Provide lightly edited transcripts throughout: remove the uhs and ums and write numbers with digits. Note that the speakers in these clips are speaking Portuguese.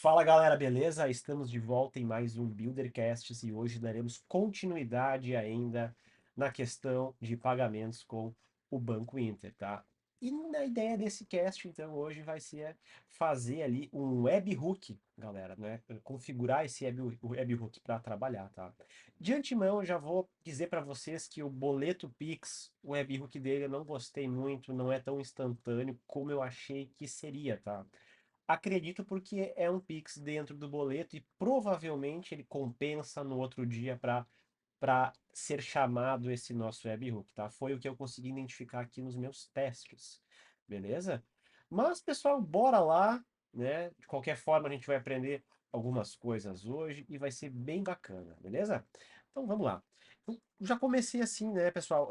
Fala galera, beleza? Estamos de volta em mais um Buildercast e hoje daremos continuidade ainda na questão de pagamentos com o Banco Inter, tá? E na ideia desse cast, então, hoje vai ser fazer ali um webhook, galera, né? Configurar esse webhook para trabalhar, tá? De antemão, eu já vou dizer para vocês que o boleto Pix, o webhook dele, eu não gostei muito, não é tão instantâneo como eu achei que seria, tá? Acredito porque é um Pix dentro do boleto e provavelmente ele compensa no outro dia para ser chamado esse nosso webhook, tá? Foi o que eu consegui identificar aqui nos meus testes, beleza? Mas, pessoal, bora lá, né? De qualquer forma, a gente vai aprender algumas coisas hoje e vai ser bem bacana, beleza? Então, vamos lá. Eu já comecei assim, né, pessoal?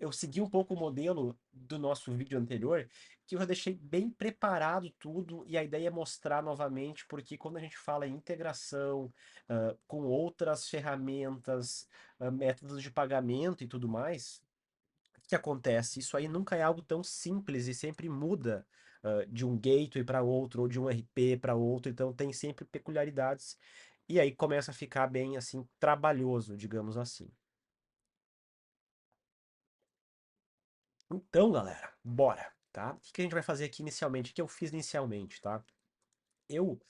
Eu segui um pouco o modelo do nosso vídeo anterior, que eu já deixei bem preparado tudo, e a ideia é mostrar novamente, porque quando a gente fala em integração, com outras ferramentas, métodos de pagamento e tudo mais, o que acontece? Isso aí nunca é algo tão simples e sempre muda, de um gateway para outro, ou de um RP para outro, então tem sempre peculiaridades, e aí começa a ficar bem assim, trabalhoso, digamos assim. Então, galera, bora, tá? O que que a gente vai fazer aqui inicialmente? O que eu fiz inicialmente, tá? Eu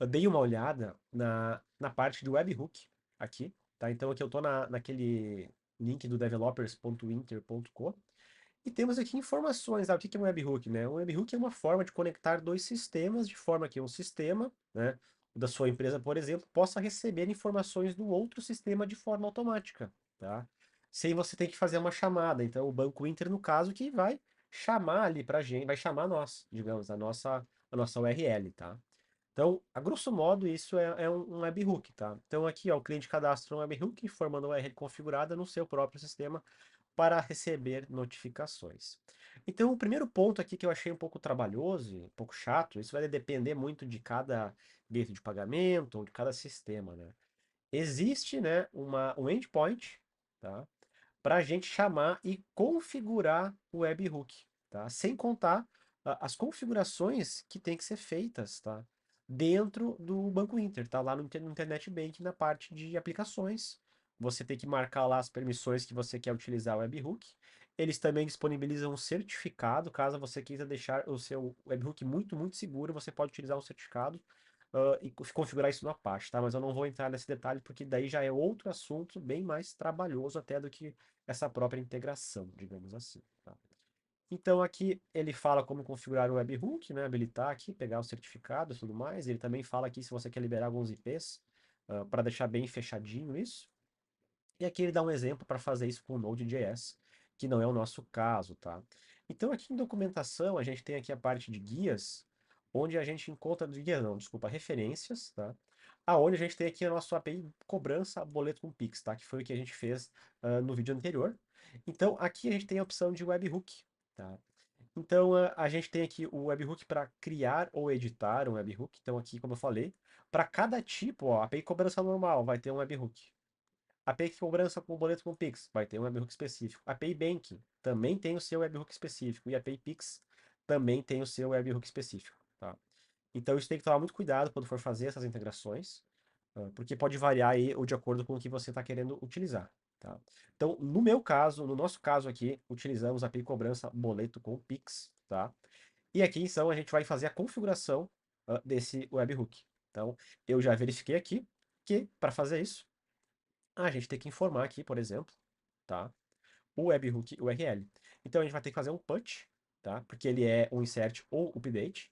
dei uma olhada na parte do webhook aqui, tá? Então aqui eu tô naquele link do developers.inter.co e temos aqui informações, tá? O que que é um webhook, né? Um webhook é uma forma de conectar dois sistemas de forma que um sistema, né, o da sua empresa, por exemplo, possa receber informações do outro sistema de forma automática, tá? Sem você ter que fazer uma chamada. Então, o Banco Inter, no caso, que vai chamar ali pra gente, vai chamar nós, digamos, a nossa URL, tá? Então, a grosso modo, isso é um webhook, tá? Então, aqui, ó, o cliente cadastra um webhook informando a URL configurada no seu próprio sistema para receber notificações. Então, o primeiro ponto aqui que eu achei um pouco trabalhoso, e um pouco chato, isso vai depender muito de cada gateway de pagamento ou de cada sistema, né? Existe, né, um endpoint, tá? Para a gente chamar e configurar o webhook, tá? Sem contar as configurações que tem que ser feitas, tá? Dentro do Banco Inter, tá? Lá no Internet Banking, na parte de aplicações. Você tem que marcar lá as permissões que você quer utilizar o webhook. Eles também disponibilizam um certificado, caso você queira deixar o seu webhook muito, muito seguro, você pode utilizar um certificado e configurar isso no Apache, tá? Mas eu não vou entrar nesse detalhe porque daí já é outro assunto bem mais trabalhoso até do que essa própria integração, digamos assim, tá? Então aqui ele fala como configurar o webhook, né? Habilitar aqui, pegar o certificado e tudo mais. Ele também fala aqui se você quer liberar alguns IPs, para deixar bem fechadinho isso. E aqui ele dá um exemplo para fazer isso com o Node.js, que não é o nosso caso, tá? Então aqui em documentação a gente tem aqui a parte de guias, onde a gente encontra, guias não, desculpa, referências, tá? Aonde a gente tem aqui a nossa API cobrança boleto com Pix, tá? Que foi o que a gente fez no vídeo anterior. Então aqui a gente tem a opção de webhook, tá? Então a gente tem aqui o webhook para criar ou editar um webhook. Então aqui, como eu falei, para cada tipo, ó, API cobrança normal vai ter um webhook. API cobrança com boleto com Pix, vai ter um webhook específico. API Banking também tem o seu webhook específico. E API Pix também tem o seu webhook específico, tá? Então isso tem que tomar muito cuidado quando for fazer essas integrações, porque pode variar aí de acordo com o que você está querendo utilizar, tá? Então, no meu caso, no nosso caso aqui, utilizamos a API cobrança boleto com Pix, tá? E aqui, então, a gente vai fazer a configuração desse webhook. Então, eu já verifiquei aqui que, para fazer isso, a gente tem que informar aqui, por exemplo, tá? O webhook URL. Então a gente vai ter que fazer um put, tá? Porque ele é um insert ou update,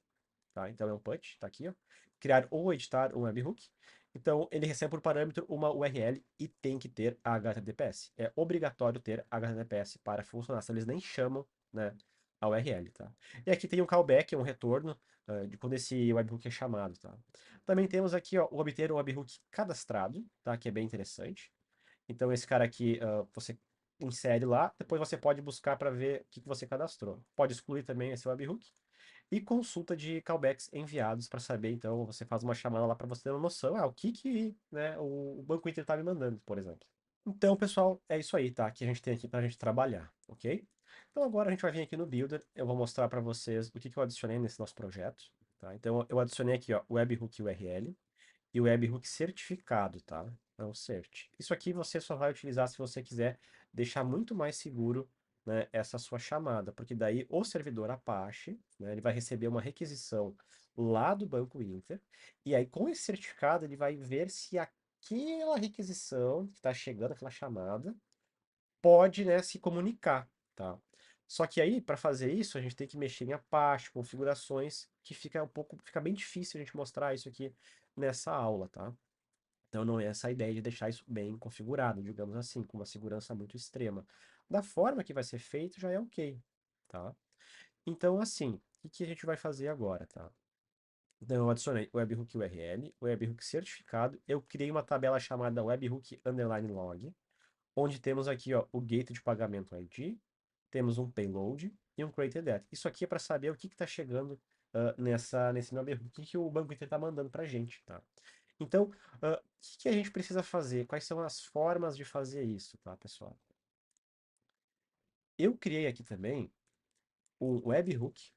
tá? Então é um put, tá aqui, ó. Criar ou editar um webhook. Então ele recebe por parâmetro uma URL e tem que ter HTTPS. É obrigatório ter HTTPS para funcionar, senão eles nem chamam, né, a URL, tá? E aqui tem um callback, um retorno de quando esse webhook é chamado, tá? Também temos aqui, ó, o obter o webhook cadastrado, tá? Que é bem interessante. Então esse cara aqui, você insere lá, depois você pode buscar para ver o que que você cadastrou. Pode excluir também esse webhook. E consulta de callbacks enviados para saber, então você faz uma chamada lá para você ter uma noção, o que que, né, o Banco Inter está me mandando, por exemplo. Então, pessoal, é isso aí, tá? Que a gente tem aqui para a gente trabalhar, ok? Então agora a gente vai vir aqui no Builder, eu vou mostrar para vocês o que que eu adicionei nesse nosso projeto. tá? Então eu adicionei aqui, ó, o webhook URL e o webhook certificado, tá? Então, cert. Isso aqui você só vai utilizar se você quiser deixar muito mais seguro, né, essa sua chamada, porque daí o servidor Apache, né, ele vai receber uma requisição lá do Banco Inter, e aí com esse certificado ele vai ver se aquela requisição que está chegando, aquela chamada, pode, né, se comunicar, tá? Só que aí, para fazer isso, a gente tem que mexer em Apache, configurações, que fica bem difícil a gente mostrar isso aqui nessa aula, tá? Então não é essa a ideia de deixar isso bem configurado, digamos assim, com uma segurança muito extrema. Da forma que vai ser feito, já é ok, tá? Então, assim, o que a gente vai fazer agora, tá? Então, eu adicionei o webhook URL, o webhook certificado, eu criei uma tabela chamada webhook underline log, onde temos aqui, ó, o gateway de pagamento ID, temos um payload e um created data. Isso aqui é para saber o que está chegando nesse meu webhook, o que o Banco Inter está mandando para a gente, tá? Então, o que a gente precisa fazer? Quais são as formas de fazer isso, tá, pessoal? Eu criei aqui também um webhook.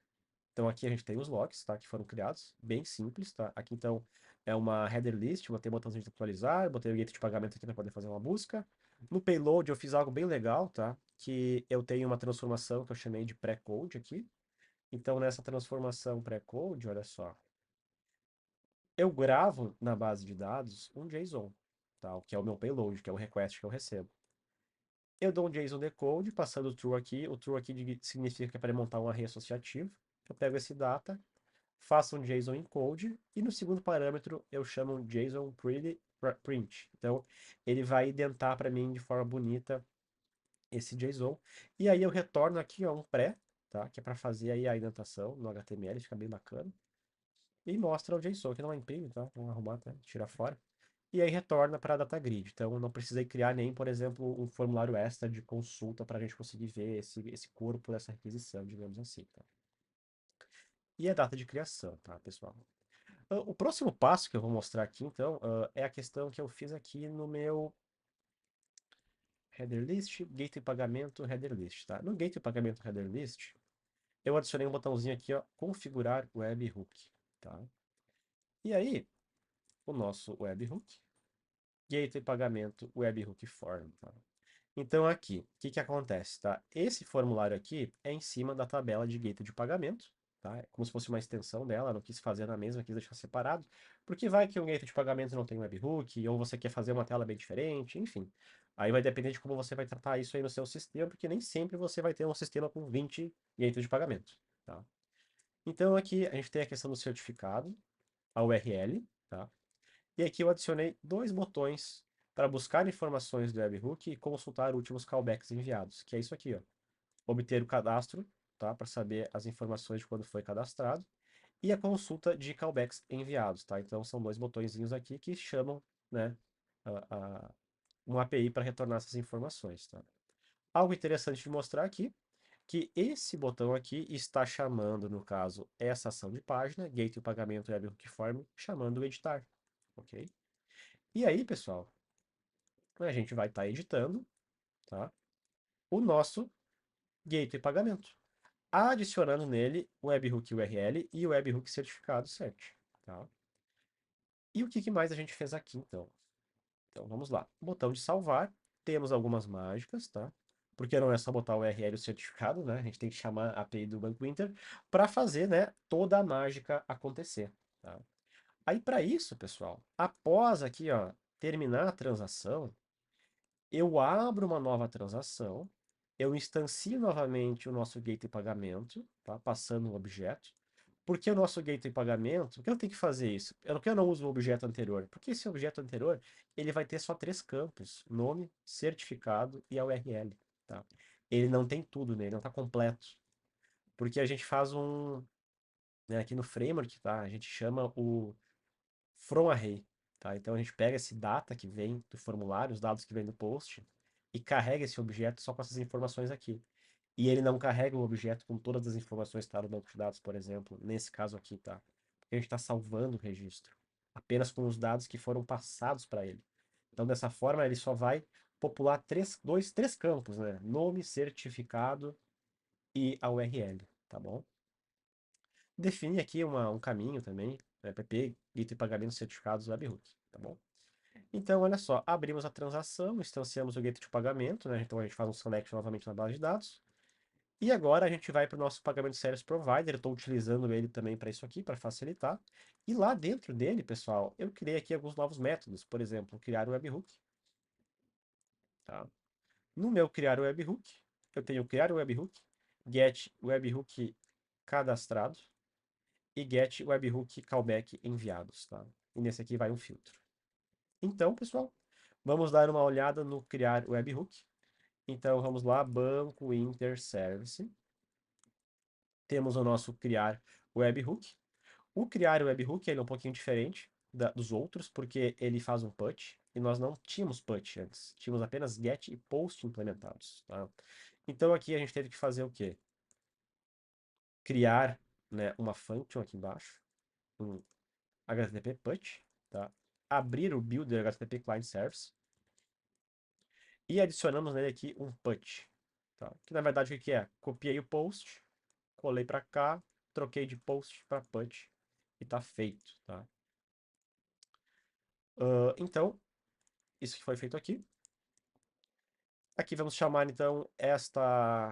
Então aqui a gente tem os logs, tá, que foram criados, bem simples, tá? Aqui então é uma header list, botei botãozinho de atualizar, botei o gateway de pagamento aqui para poder fazer uma busca. No payload eu fiz algo bem legal, tá? Que eu tenho uma transformação que eu chamei de pré-code aqui. Então nessa transformação pré-code, olha só, eu gravo na base de dados um JSON, tá? O que é o meu payload, que é o request que eu recebo. Eu dou um JSON decode, passando o true aqui significa que é para montar um array associativo. Eu pego esse data, faço um JSON encode, e no segundo parâmetro eu chamo um JSON print. Então, ele vai identar para mim de forma bonita esse JSON. E aí eu retorno aqui ó, um pré, tá? Que é para fazer aí a indentação no HTML, fica bem bacana. E mostra o JSON, que não é imprime, tá? Vamos arrumar, tá? Tirar fora. E aí retorna para a data grid. Então não precisei criar nem, por exemplo, um formulário extra de consulta para a gente conseguir ver esse corpo dessa requisição, digamos assim, tá? E a data de criação, tá, pessoal? O próximo passo que eu vou mostrar aqui, então, é a questão que eu fiz aqui no meu header list, gateway pagamento, header list, tá? No gateway pagamento, header list, eu adicionei um botãozinho aqui, ó, configurar webhook, tá? E aí, o nosso webhook, gateway pagamento, webhook form, tá? Então aqui, o que que acontece, tá? Esse formulário aqui é em cima da tabela de gateway de pagamento, tá? É como se fosse uma extensão dela, não quis fazer na mesma, quis deixar separado, porque vai que um gateway de pagamento não tem webhook, ou você quer fazer uma tela bem diferente, enfim. Aí vai depender de como você vai tratar isso aí no seu sistema, porque nem sempre você vai ter um sistema com 20 gateways de pagamento, tá? Então aqui a gente tem a questão do certificado, a URL, tá? E aqui eu adicionei dois botões para buscar informações do webhook e consultar últimos callbacks enviados, que é isso aqui, ó. Obter o cadastro, tá? Para saber as informações de quando foi cadastrado, e a consulta de callbacks enviados, tá? Então são dois botõezinhos aqui que chamam, né, uma API para retornar essas informações, tá? Algo interessante de mostrar aqui, que esse botão aqui está chamando, no caso, essa ação de página, Gateway Pagamento Webhook Form, chamando o editar, ok? E aí, pessoal, a gente vai estar editando, tá? O nosso gateway pagamento, adicionando nele o webhook URL e o webhook certificado set, tá? E o que que mais a gente fez aqui, então? Então, vamos lá. Botão de salvar, temos algumas mágicas, tá? Porque não é só botar o URL e o certificado, né? A gente tem que chamar a API do Banco Inter para fazer, né, toda a mágica acontecer, tá? Aí, para isso, pessoal, após aqui, ó, terminar a transação, eu abro uma nova transação, eu instancio novamente o nosso gateway pagamento, tá? Passando um objeto. Por que o nosso gateway pagamento? Por que eu tenho que fazer isso? Por que eu não uso o objeto anterior? Porque esse objeto anterior, ele vai ter só três campos: nome, certificado e a URL, tá? Ele não tem tudo nele, não está completo. Porque a gente faz né, aqui no framework, tá? A gente chama o from array, tá? Então a gente pega esse data que vem do formulário, os dados que vem do post, e carrega esse objeto só com essas informações aqui. E ele não carrega o objeto com todas as informações que estão no banco de dados, por exemplo, nesse caso aqui, tá? Porque a gente está salvando o registro, apenas com os dados que foram passados para ele. Então, dessa forma, ele só vai popular três campos, né? Nome, certificado e a URL, tá bom? definir aqui um caminho também, né, PP, gateway pagamento certificados webhook, tá bom? Então, olha só, abrimos a transação, instanciamos o gateway de pagamento, né? Então a gente faz um select novamente na base de dados. E agora a gente vai para o nosso pagamento service provider. Eu estou utilizando ele também para isso aqui, para facilitar. E lá dentro dele, pessoal, eu criei aqui alguns novos métodos. Por exemplo, criar um webhook. Tá? No meu criar o webhook, eu tenho criar o webhook, get webhook cadastrado e get webhook callback enviados. Tá? E nesse aqui vai um filtro. Então, pessoal, vamos dar uma olhada no criar webhook. Então, vamos lá, Banco Inter Service. Temos o nosso criar webhook. O criar webhook ele é um pouquinho diferente dos outros, porque ele faz um put, e nós não tínhamos put antes. Tínhamos apenas get e post implementados. Tá? Então, aqui a gente teve que fazer o quê? Criar, né, uma function aqui embaixo, um HTTP put, tá? Abrir o builder HTTP Client Service, e adicionamos nele aqui um put, tá? Que na verdade o que é? Copiei o post, colei para cá, troquei de post para put e tá feito, tá? Então, isso que foi feito aqui. Aqui vamos chamar então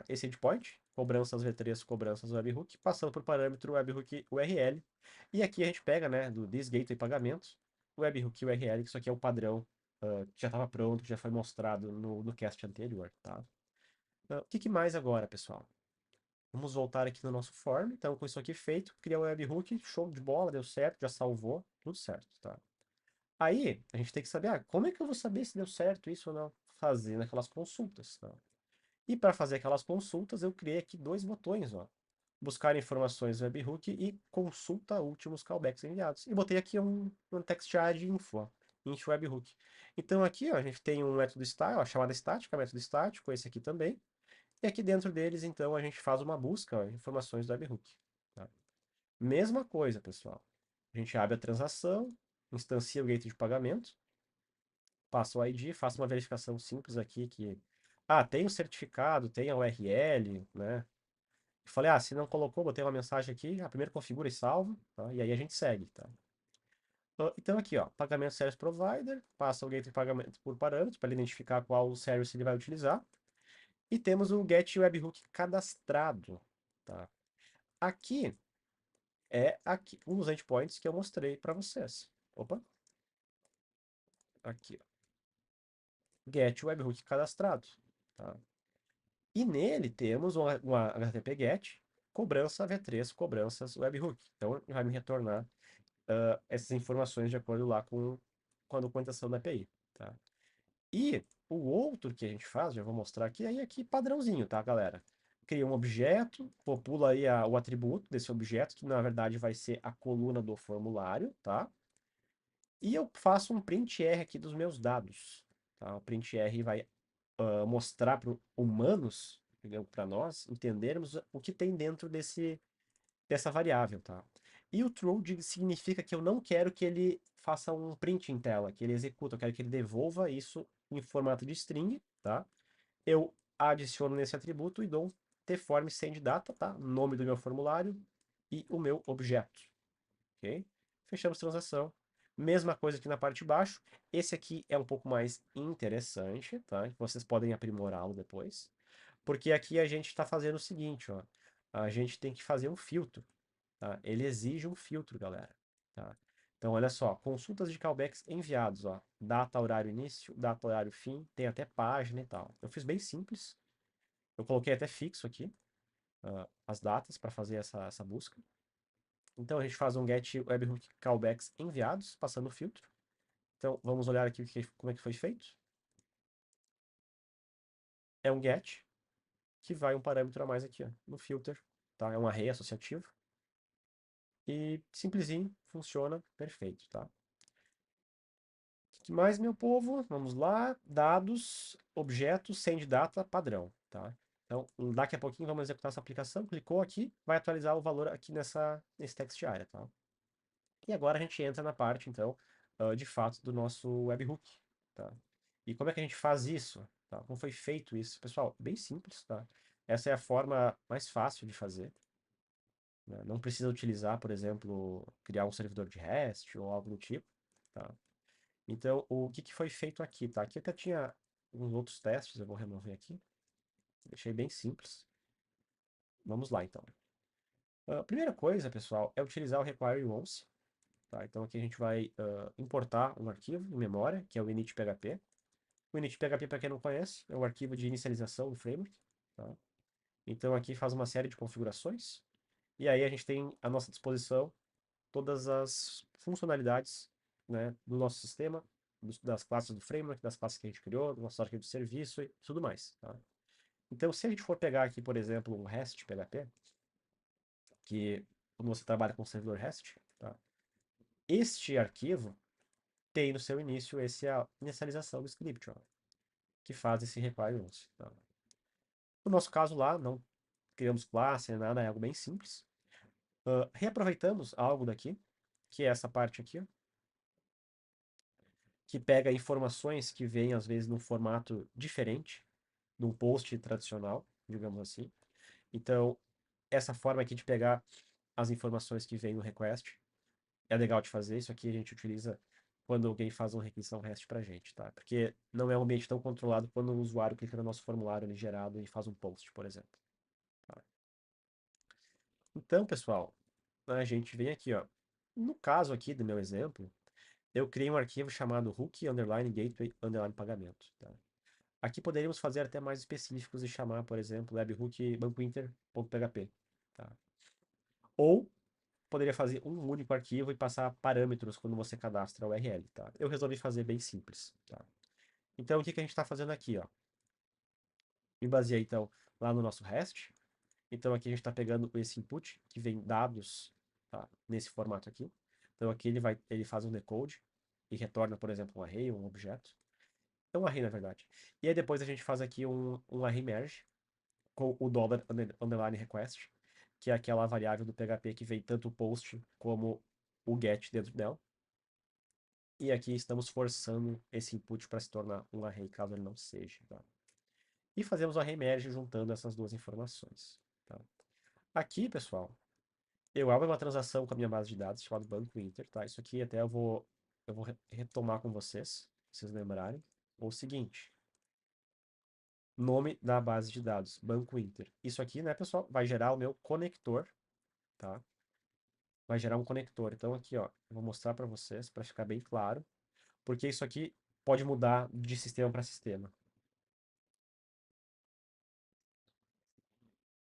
esse endpoint, cobranças v3, cobranças webhook, passando por parâmetro webhook URL. E aqui a gente pega, né, do this gateway pagamento, o webhook URL, que isso aqui é o padrão que já estava pronto, que já foi mostrado no cast anterior, tá? O que que mais agora, pessoal? Vamos voltar aqui no nosso form. Então, com isso aqui feito, criar o webhook, show de bola, deu certo, já salvou, tudo certo, tá? Aí, a gente tem que saber, como é que eu vou saber se deu certo isso ou não? Fazendo aquelas consultas, tá? E para fazer aquelas consultas, eu criei aqui dois botões, ó. Buscar informações webhook e consulta últimos callbacks enviados. E botei aqui um textchar de info, ó, info webhook. Então aqui, ó, a gente tem um método style, ó, chamada estática, método estático, esse aqui também. E aqui dentro deles, então, a gente faz uma busca, ó, informações do webhook. Tá? Mesma coisa, pessoal. A gente abre a transação, instancia o gateway de pagamento, passa o ID, faça uma verificação simples aqui que... Ah, tem o certificado, tem a URL, né? Falei, se não colocou, botei uma mensagem aqui, primeiro configura e salva, tá? E aí a gente segue, tá? Então aqui, ó, pagamento service provider, passa o gateway de pagamento por parâmetros, para ele identificar qual service ele vai utilizar. E temos o get webhook cadastrado, tá? Aqui aqui um dos endpoints que eu mostrei para vocês. Opa, aqui, ó. Get webhook cadastrado, tá? E nele temos uma HTTP GET, cobrança v3, cobranças webhook. Então, vai me retornar essas informações de acordo lá com a documentação da API, tá? E o outro que a gente faz, já vou mostrar aqui, aí aqui padrãozinho, tá, galera? Cria um objeto, popula aí o atributo desse objeto, que na verdade vai ser a coluna do formulário, tá? E eu faço um print R aqui dos meus dados, tá? O print R vai mostrar para humanos, para nós, entendermos o que tem dentro dessa variável, tá? E o true significa que eu não quero que ele faça um print em tela, que ele executa, eu quero que ele devolva isso em formato de string, tá? Eu adiciono nesse atributo e dou um tform send data, tá? Nome do meu formulário e o meu objeto, ok? Fechamos transação. Mesma coisa aqui na parte de baixo. Esse aqui é um pouco mais interessante, tá? Vocês podem aprimorá-lo depois. Porque aqui a gente está fazendo o seguinte, ó. A gente tem que fazer um filtro, tá? Ele exige um filtro, galera, tá? Então, olha só, consultas de callbacks enviados, ó. Data, horário início, data, horário fim, tem até página e tal. Eu fiz bem simples. Eu coloquei até fixo aqui, as datas para fazer essa busca. Então, a gente faz um get webhook callbacks enviados, passando o filtro. Então, vamos olhar aqui como é que foi feito. É um get que vai um parâmetro a mais aqui, ó, no filter, tá? É um array associativo. E simplesinho, funciona perfeito, tá? O que mais, meu povo? Vamos lá. Dados, objetos, send data, padrão, tá? Então, daqui a pouquinho vamos executar essa aplicação. Clicou aqui, vai atualizar o valor aqui nesse text area, tá? E agora a gente entra na parte, então, de fato, do nosso webhook, tá? E como é que a gente faz isso? Tá? Como foi feito isso? Pessoal, bem simples, tá? Essa é a forma mais fácil de fazer. né? Não precisa utilizar, por exemplo, criar um servidor de REST ou algo do tipo, tá? Então, o que que foi feito aqui, tá? Aqui até tinha uns outros testes, eu vou remover aqui. Deixei bem simples. Vamos lá, então. A primeira coisa, pessoal, é utilizar o require once, tá? Então aqui a gente vai importar um arquivo em memória, que é o init.php. O init.php, para quem não conhece, é o arquivo de inicialização do framework, tá? Então aqui faz uma série de configurações, e aí a gente tem à nossa disposição todas as funcionalidades, né, do nosso sistema, das classes do framework, das classes que a gente criou, do nosso arquivo de serviço e tudo mais, tá? Então, se a gente for pegar aqui, por exemplo, um REST PHP, que quando você trabalha com servidor REST, tá? Este arquivo tem no seu início essa inicialização do script, ó, que faz esse require once, tá? No nosso caso lá, não criamos classe, nem nada, é algo bem simples. Reaproveitamos algo daqui, que é essa parte aqui, ó, que pega informações que vêm às vezes num formato diferente de um post tradicional, digamos assim. Então, essa forma aqui de pegar as informações que vêm no request é legal de fazer. Isso aqui a gente utiliza quando alguém faz uma requisição REST pra gente, tá? Porque não é um ambiente tão controlado quando o usuário clica no nosso formulário ali gerado e faz um post, por exemplo, tá? Então, pessoal, a gente vem aqui, ó. No caso aqui do meu exemplo, eu criei um arquivo chamado hook underline gateway underline pagamento, tá? Aqui poderíamos fazer até mais específicos e chamar, por exemplo, webhook bancointer.php, tá? Ou poderia fazer um único arquivo e passar parâmetros quando você cadastra a URL, tá? Eu resolvi fazer bem simples, tá? Então, o que que a gente está fazendo aqui, ó? Me baseei, então, lá no nosso REST. Então, aqui a gente está pegando esse input, que vem dados, tá? Nesse formato aqui. Então, aqui ele faz um decode e retorna, por exemplo, um array, um objeto. É um array, na verdade. E aí depois a gente faz aqui um array merge com o dollar underline request, que é aquela variável do PHP que vem tanto o post como o get dentro dela. E aqui estamos forçando esse input para se tornar um array, caso ele não seja, tá? E fazemos o array merge juntando essas duas informações, tá? Aqui, pessoal, eu abro uma transação com a minha base de dados chamada Banco Inter, tá? Isso aqui até eu vou retomar com vocês, pra vocês lembrarem. O seguinte, nome da base de dados, Banco Inter. Isso aqui, né, pessoal, vai gerar o meu conector, tá? Vai gerar um conector. Então aqui, ó, eu vou mostrar para vocês, para ficar bem claro, porque isso aqui pode mudar de sistema para sistema.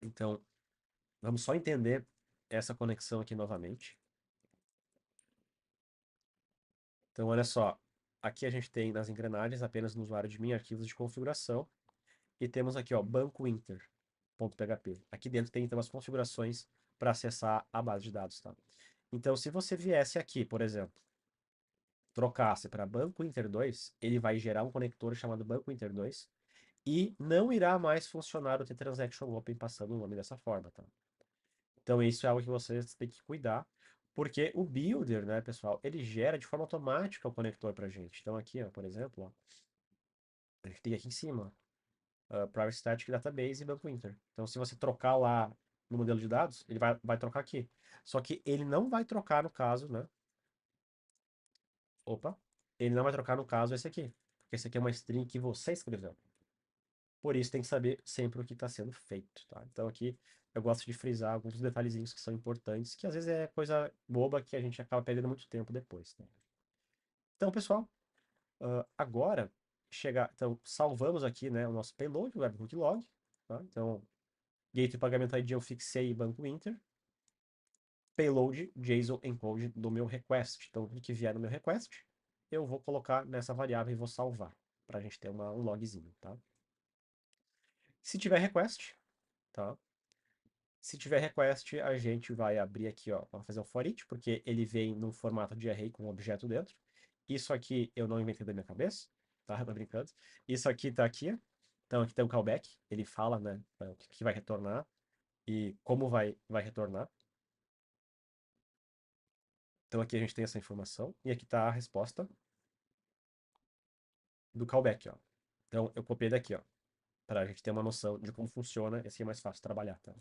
Então, vamos só entender essa conexão aqui novamente. Então, olha só, aqui a gente tem nas engrenagens apenas no usuário de mim arquivos de configuração e temos aqui, ó, bancointer.php. Aqui dentro tem então as configurações para acessar a base de dados, tá? Então, se você viesse aqui, por exemplo, trocasse para Banco Inter 2, ele vai gerar um conector chamado Banco Inter 2 e não irá mais funcionar o T-Transaction Open passando o nome dessa forma, tá? Então isso é algo que vocês têm que cuidar, porque o builder, né, pessoal, ele gera de forma automática o conector pra gente. Então aqui, ó, por exemplo, ó, a gente tem aqui em cima, Private Static Database e Banco Inter. Então se você trocar lá no modelo de dados, ele vai trocar aqui. Só que ele não vai trocar no caso, né? Opa, ele não vai trocar no caso esse aqui, porque esse aqui é uma string que você escreveu. Por isso tem que saber sempre o que está sendo feito, tá? Então aqui eu gosto de frisar alguns detalhezinhos que são importantes, que às vezes é coisa boba que a gente acaba perdendo muito tempo depois, né? Então, pessoal, agora então salvamos aqui, né, o nosso payload, o webhook log, tá? Então, gateway pagamento ID eu fixei Banco Inter, payload JSON encode do meu request. Então, tudo que vier no meu request, eu vou colocar nessa variável e vou salvar, para a gente ter um logzinho, tá? Se tiver request, tá? Se tiver request, a gente vai abrir aqui, ó, vai fazer o for each, porque ele vem no formato de array com um objeto dentro. Isso aqui eu não inventei da minha cabeça, tá? Tô brincando. Isso aqui tá aqui. Então aqui tem um callback, ele fala, né, o que vai retornar e como vai retornar. Então aqui a gente tem essa informação e aqui tá a resposta do callback, ó. Então eu copiei daqui, ó, para a gente ter uma noção de como funciona, e assim é mais fácil trabalhar, tá?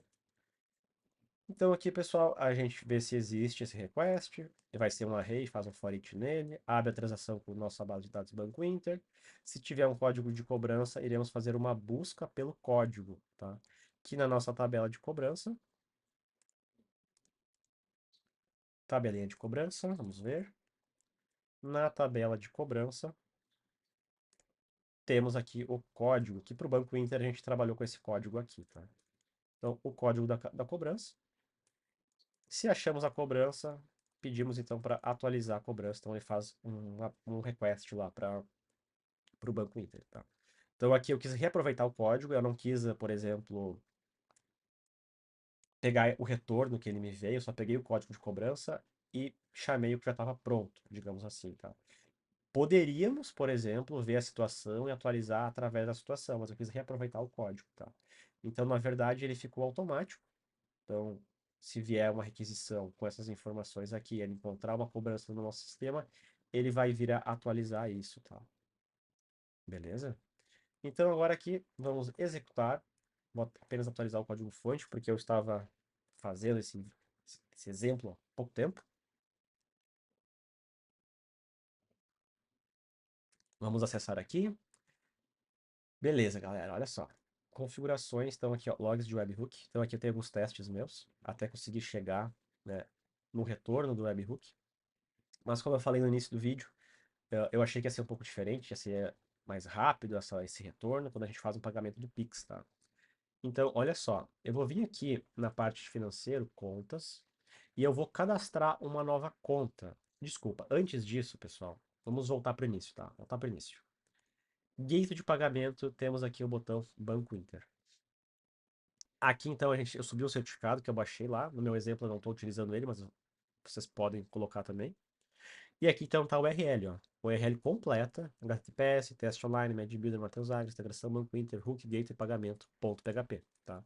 Então aqui, pessoal, a gente vê se existe esse request, vai ser um array, faz um for each nele, abre a transação com nossa base de dados Banco Inter. Se tiver um código de cobrança, iremos fazer uma busca pelo código, tá? Aqui na nossa tabela de cobrança, tabelinha de cobrança, vamos ver. Na tabela de cobrança, temos aqui o código, que para o Banco Inter a gente trabalhou com esse código aqui, tá? Então, o código da cobrança. Se achamos a cobrança, pedimos então para atualizar a cobrança. Então, ele faz um request lá para o Banco Inter, tá? Então, aqui eu quis reaproveitar o código, eu não quis, por exemplo, pegar o retorno que ele me veio, eu só peguei o código de cobrança e chamei o que já estava pronto, digamos assim, tá? Poderíamos, por exemplo, ver a situação e atualizar através da situação, mas eu quis reaproveitar o código, tá? Então, na verdade, ele ficou automático. Então, se vier uma requisição com essas informações aqui, ele encontrar uma cobrança no nosso sistema, ele vai vir a atualizar isso, tá? Beleza? Então, agora aqui, vamos executar. Vou apenas atualizar o código-fonte, porque eu estava fazendo esse exemplo há pouco tempo. Vamos acessar aqui. Beleza, galera, olha só. Configurações estão aqui, ó, logs de webhook. Então aqui eu tenho alguns testes meus, até conseguir chegar, né, no retorno do webhook. Mas como eu falei no início do vídeo, eu achei que ia ser um pouco diferente, ia ser mais rápido esse retorno quando a gente faz um pagamento do Pix, tá? Então, olha só, eu vou vir aqui na parte de financeiro, contas, e eu vou cadastrar uma nova conta. Desculpa, antes disso, pessoal, vamos voltar para o início, tá? Voltar para o início. Gateway de pagamento, temos aqui o botão Banco Inter. Aqui, então, eu subi o certificado que eu baixei lá. No meu exemplo, eu não estou utilizando ele, mas vocês podem colocar também. E aqui, então, está o URL, ó. O URL completa, HTTPS, teste online, MedBuilder, Matheus Agnes, integração, Banco Inter, Hook, Gateway, pagamento, ponto PHP, tá?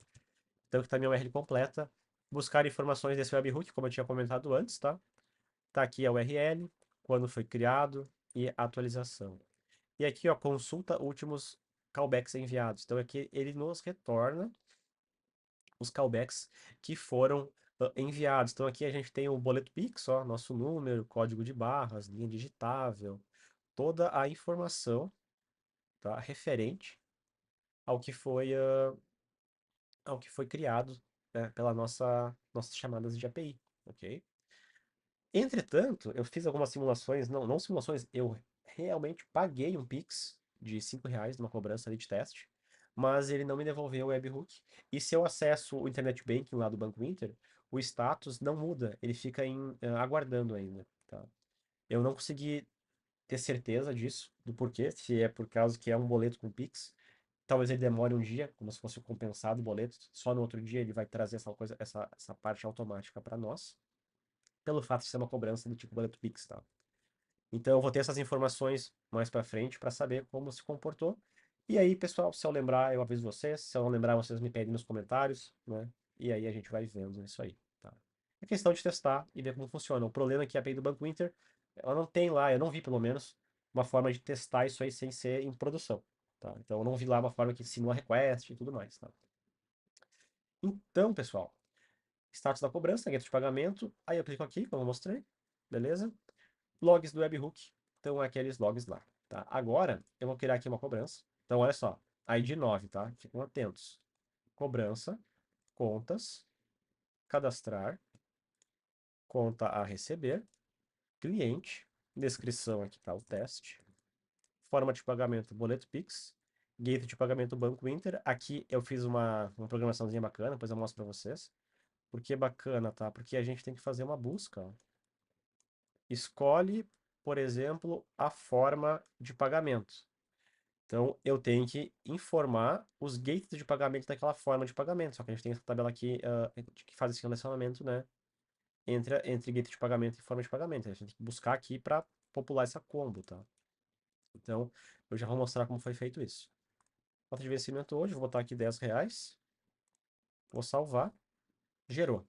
Então, aqui está a minha URL completa. Buscar informações desse webhook, como eu tinha comentado antes, tá? Tá aqui a URL, quando foi criado e atualização. E aqui, ó, consulta últimos callbacks enviados. Então, aqui ele nos retorna os callbacks que foram enviados. Então aqui a gente tem o boleto Pix, ó, nosso número, código de barras, linha digitável, toda a informação, tá, referente ao que foi, ao que foi criado, né, pela nossas chamadas de API, ok? Entretanto, eu fiz algumas simulações, não simulações, eu realmente paguei um Pix de R$ 5 numa cobrança ali de teste, mas ele não me devolveu o webhook. E se eu acesso o Internet Banking lá do Banco Inter, o status não muda, ele fica aguardando ainda, tá? Eu não consegui ter certeza disso, do porquê, se é por causa que é um boleto com Pix. Talvez ele demore um dia, como se fosse compensado o boleto, só no outro dia ele vai trazer essa coisa, essa parte automática para nós pelo fato de ser uma cobrança do tipo boleto Pix, tá? Então eu vou ter essas informações mais para frente para saber como se comportou. E aí, pessoal, se eu lembrar, eu aviso vocês. Se eu não lembrar, vocês me pedem nos comentários, né? E aí a gente vai vendo isso aí, tá? É questão de testar e ver como funciona. O problema é que a API do Banco Inter, ela não tem lá, eu não vi pelo menos, uma forma de testar isso aí sem ser em produção, tá? Então eu não vi lá uma forma que simula request e tudo mais, tá? Então, pessoal, status da cobrança, guia de pagamento. Aí eu clico aqui, como eu mostrei, beleza? Logs do webhook, então aqueles logs lá, tá? Agora eu vou criar aqui uma cobrança. Então olha só, ID 9, tá? Fiquem atentos. Cobrança, contas, cadastrar, conta a receber, cliente, descrição aqui tá o teste, forma de pagamento boleto Pix, gateway de pagamento Banco Inter. Aqui eu fiz uma programaçãozinha bacana, depois eu mostro para vocês. Por que bacana, tá? Porque a gente tem que fazer uma busca, ó. Escolhe, por exemplo, a forma de pagamento. Então, eu tenho que informar os gates de pagamento daquela forma de pagamento. Só que a gente tem essa tabela aqui que faz esse relacionamento, né? Entre gate de pagamento e forma de pagamento. A gente tem que buscar aqui para popular essa combo, tá? Então, eu já vou mostrar como foi feito isso. Nota de vencimento hoje, vou botar aqui R$ 10. Vou salvar. Gerou,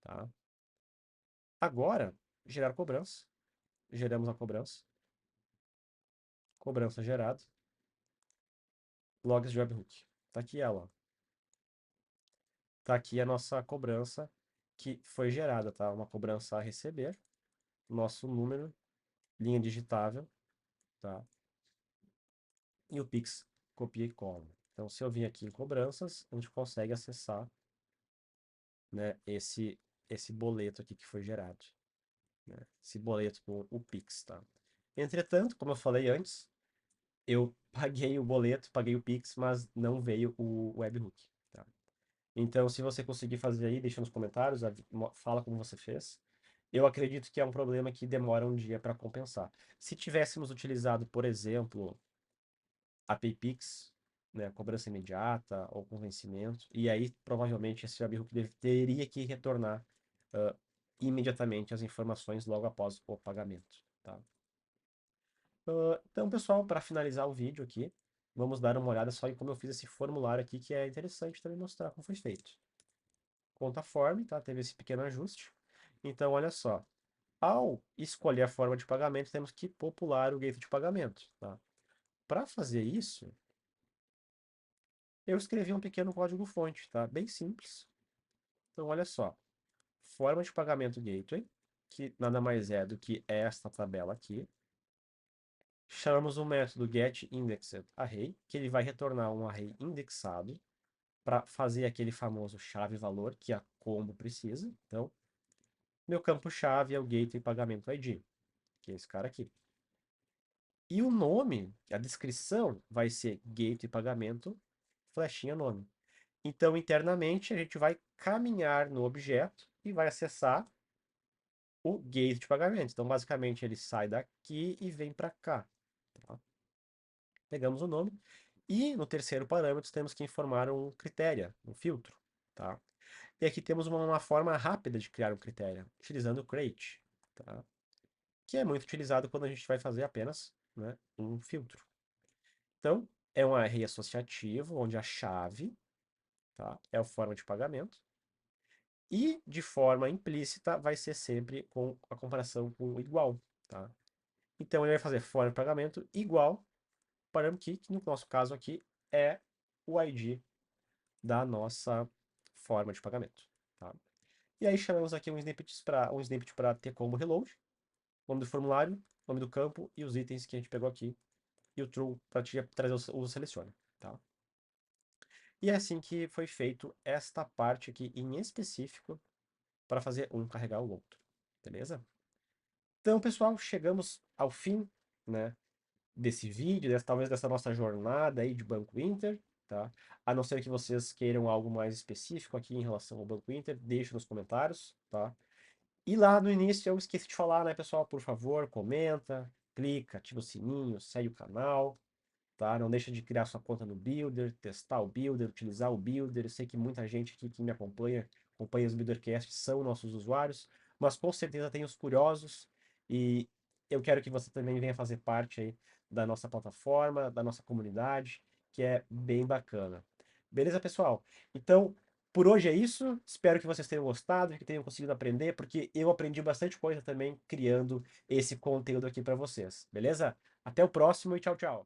tá? Agora, gerar cobrança. Geramos a cobrança. Cobrança gerada. Logs de webhook. Tá aqui ela, ó. Tá aqui a nossa cobrança que foi gerada, tá? Uma cobrança a receber, nosso número, linha digitável, tá? E o Pix copia e cola. Então, se eu vir aqui em cobranças, a gente consegue acessar, né, esse boleto aqui que foi gerado, né? Esse boleto com o Pix, tá? Entretanto, como eu falei antes, eu paguei o boleto, paguei o Pix, mas não veio o webhook, tá? Então, se você conseguir fazer aí, deixa nos comentários, fala como você fez. Eu acredito que é um problema que demora um dia para compensar. Se tivéssemos utilizado, por exemplo, a PayPix, né, cobrança imediata ou com vencimento, e aí provavelmente esse webhook teria que retornar ah, imediatamente as informações logo após o pagamento, tá? Então, pessoal, para finalizar o vídeo aqui, vamos dar uma olhada só em como eu fiz esse formulário aqui, que é interessante também mostrar como foi feito. Conta form, tá? Teve esse pequeno ajuste. Então, olha só. Ao escolher a forma de pagamento, temos que popular o gateway de pagamento, tá? Para fazer isso, eu escrevi um pequeno código-fonte, tá? Bem simples. Então, olha só. Forma de pagamento gateway, que nada mais é do que esta tabela aqui. Chamamos o método getIndexedArray, que ele vai retornar um array indexado para fazer aquele famoso chave-valor que a combo precisa. Então, meu campo-chave é o gateway pagamento ID, que é esse cara aqui. E o nome, a descrição, vai ser gateway pagamento, flechinha nome. Então, internamente, a gente vai caminhar no objeto e vai acessar o gateway de pagamento. Então, basicamente, ele sai daqui e vem para cá, tá? Pegamos o nome. E no terceiro parâmetro, temos que informar um critério, um filtro, tá? E aqui temos uma forma rápida de criar um critério, utilizando o create, tá? Que é muito utilizado quando a gente vai fazer apenas, né, um filtro. Então, é um array associativo, onde a chave, tá, é a forma de pagamento, e de forma implícita vai ser sempre com a comparação com o igual, tá? Então, ele vai fazer forma de pagamento igual parâmetro que no nosso caso aqui é o ID da nossa forma de pagamento, tá? E aí chamamos aqui um snippet para tcombo reload, nome do formulário, nome do campo e os itens que a gente pegou aqui, e o true para trazer o selecione, tá? E é assim que foi feito esta parte aqui em específico para fazer um carregar o outro, beleza? Então, pessoal, chegamos ao fim, né, desse vídeo, talvez dessa nossa jornada aí de Banco Inter, tá? A não ser que vocês queiram algo mais específico aqui em relação ao Banco Inter, deixe nos comentários, tá? E lá no início eu esqueci de falar, né, pessoal? Por favor, comenta, clica, ativa o sininho, segue o canal, tá? Não deixa de criar sua conta no Builder, testar o Builder, utilizar o Builder. Eu sei que muita gente aqui que me acompanha os Buildercasts, são nossos usuários, mas com certeza tem os curiosos e eu quero que você também venha fazer parte aí da nossa plataforma, da nossa comunidade, que é bem bacana. Beleza, pessoal? Então, por hoje é isso. Espero que vocês tenham gostado, que tenham conseguido aprender, porque eu aprendi bastante coisa também criando esse conteúdo aqui para vocês. Beleza? Até o próximo e tchau, tchau.